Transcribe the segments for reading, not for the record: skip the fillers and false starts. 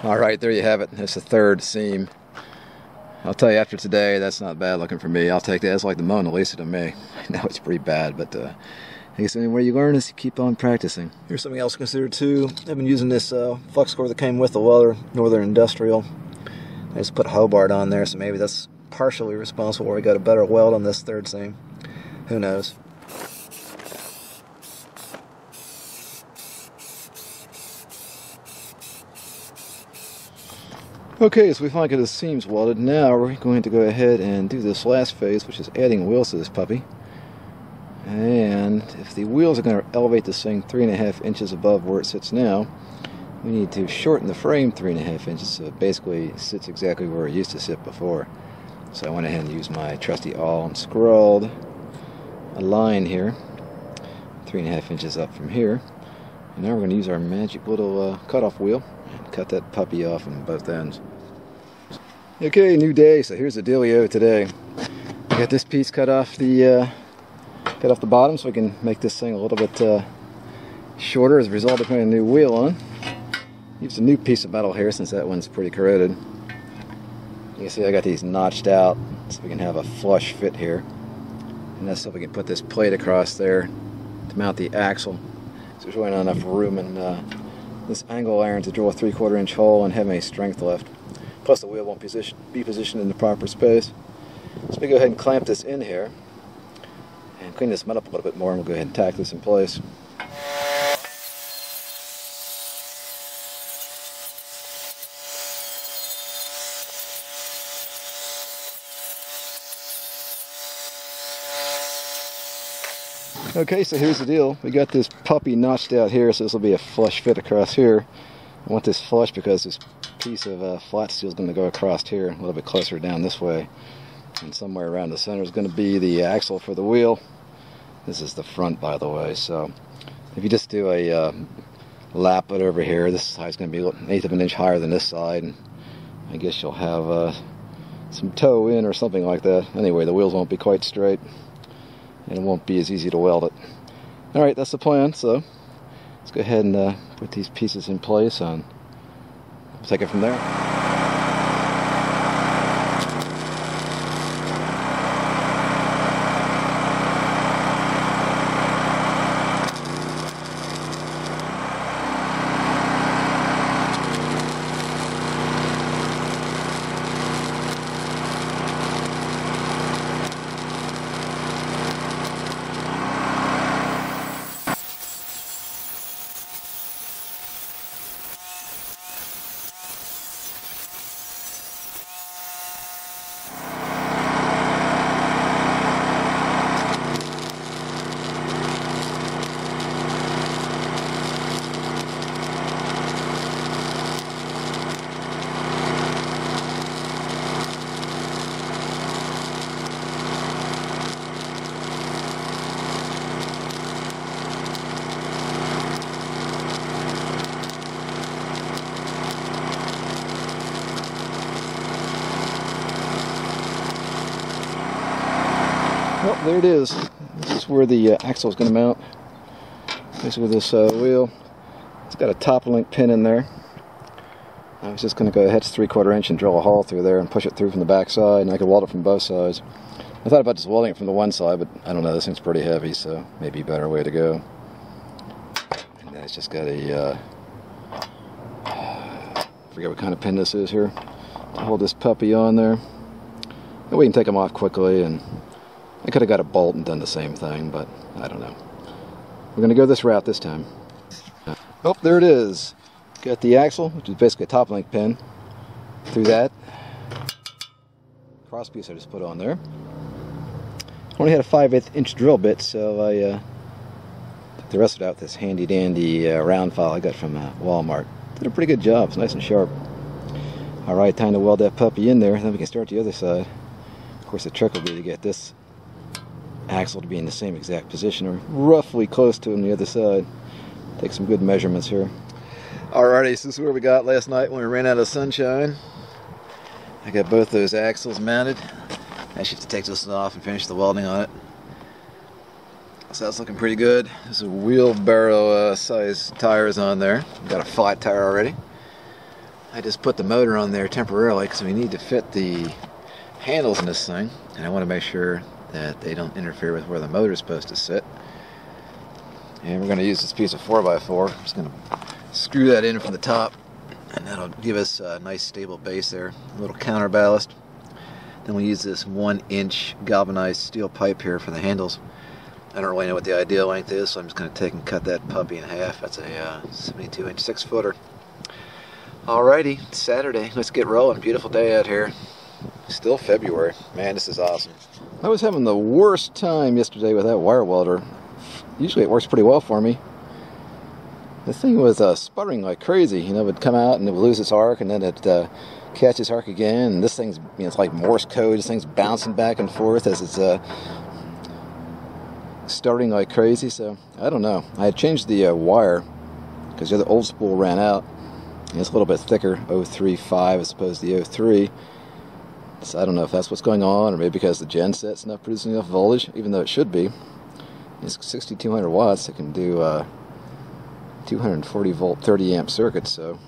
Alright, there you have it. That's the third seam. I'll tell you, after today, that's not bad looking for me. I'll take that. It's like the Mona Lisa to me. I know it's pretty bad, but I guess the only way you learn is you keep on practicing. Here's something else to consider too. I've been using this flux core that came with the welder, Northern Industrial. I just put Hobart on there, so maybe that's partially responsible where we got a better weld on this third seam. Who knows? Okay, so we finally got the seams welded. Now we're going to go ahead and do this last phase, which is adding wheels to this puppy. And if the wheels are going to elevate this thing 3.5 inches above where it sits now, we need to shorten the frame 3.5 inches so it basically sits exactly where it used to sit before. So I went ahead and used my trusty awl and scrawled a line here, 3.5 inches up from here. And now we're going to use our magic little cutoff wheel and cut that puppy off on both ends. Okay, new day. So here's the dealio today. I got this piece cut off the bottom so we can make this thing a little bit shorter as a result of putting a new wheel on. Used a new piece of metal here since that one's pretty corroded. You can see I got these notched out so we can have a flush fit here. And that's so we can put this plate across there to mount the axle. So there's really not enough room in this angle iron to drill a 3/4 inch hole and have any strength left. Plus the wheel won't be positioned in the proper space. So we go ahead and clamp this in here and clean this metal up a little bit more, and we'll go ahead and tack this in place. Okay, so here's the deal. We got this puppy notched out here, so this will be a flush fit across here. I want this flush because this piece of flat steel is going to go across here, a little bit closer down this way. And somewhere around the center is going to be the axle for the wheel. This is the front, by the way. So if you just do a lap it over here, this side is going to be 1/8 of an inch higher than this side. And I guess you'll have some toe in or something like that. Anyway, the wheels won't be quite straight, and it won't be as easy to weld it. Alright, that's the plan. So let's go ahead and put these pieces in place, and we'll take it from there. Well, there it is. This is where the axle is going to mount. Basically this wheel. It's got a top link pin in there. I was just going to go ahead to 3/4 inch and drill a hole through there and push it through from the back side, and I could weld it from both sides. I thought about just welding it from the one side, but I don't know, this thing's pretty heavy, so maybe a better way to go. And then it's just got a I forget what kind of pin this is here to hold this puppy on there. And we can take them off quickly, and I could have got a bolt and done the same thing, but I don't know. We're going to go this route this time. Oh, there it is. Got the axle, which is basically a top link pin, through that. Cross piece I just put on there. I only had a 5/8 inch drill bit, so I took the rest of it out with this handy dandy round file I got from Walmart. Did a pretty good job. It's nice and sharp. Alright, time to weld that puppy in there, then we can start the other side. Of course, the trick will be to get this axle to be in the same exact position, or roughly close to on the other side. Take some good measurements here. Alrighty, so this is where we got last night when we ran out of sunshine. I got both those axles mounted. I should have to take this one off and finish the welding on it. So that's looking pretty good. There's a wheelbarrow size tires on there. Got a flat tire already. I just put the motor on there temporarily because we need to fit the handles in this thing, and I want to make sure that they don't interfere with where the motor is supposed to sit. And we're going to use this piece of 4x4. I'm just going to screw that in from the top, and that'll give us a nice stable base there. A little counterballast. Then we'll use this 1-inch galvanized steel pipe here for the handles. I don't really know what the ideal length is, so I'm just going to take and cut that puppy in half. That's a 72-inch 6-footer. Alrighty, it's Saturday. Let's get rolling. Beautiful day out here. Still February. Man, this is awesome. I was having the worst time yesterday with that wire welder. Usually it works pretty well for me. The thing was sputtering like crazy. You know, it would come out and it would lose its arc, and then it catch its arc again. And this thing's, you know, it's like Morse code. This thing's bouncing back and forth as it's starting like crazy. So I don't know. I had changed the wire because the other old spool ran out. And it's a little bit thicker, 0.35 as opposed to the 0.3. So I don't know if that's what's going on, or maybe because the genset's not producing enough voltage, even though it should be. It's 6,200 watts. It can do 240 volt, 30 amp circuits. So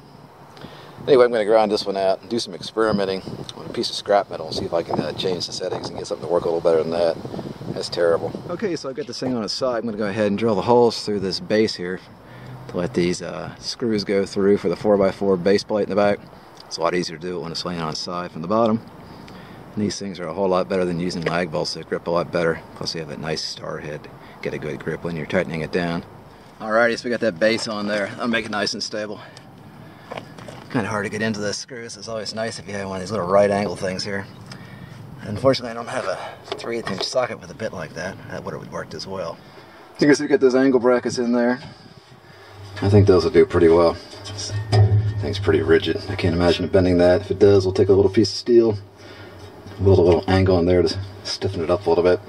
anyway, I'm going to grind this one out and do some experimenting on a piece of scrap metal and see if I can change the settings and get something to work a little better than that. That's terrible. Okay, so I've got this thing on its side. I'm going to go ahead and drill the holes through this base here to let these screws go through for the 4x4 base plate in the back. It's a lot easier to do it when it's laying on its side from the bottom. And these things are a whole lot better than using lag bolts. They grip a lot better. Plus they have that nice star head. Get a good grip when you're tightening it down. Alrighty, so we got that base on there. I'll make it nice and stable. Kind of hard to get into the screws. It's always nice if you have one of these little right angle things here. Unfortunately, I don't have a 3/8 inch socket with a bit like that. That would have worked as well. So you can see we got those angle brackets in there. I think those will do pretty well. This thing's pretty rigid. I can't imagine it bending that. If it does, we'll take a little piece of steel, build a little angle in there to stiffen it up a little bit.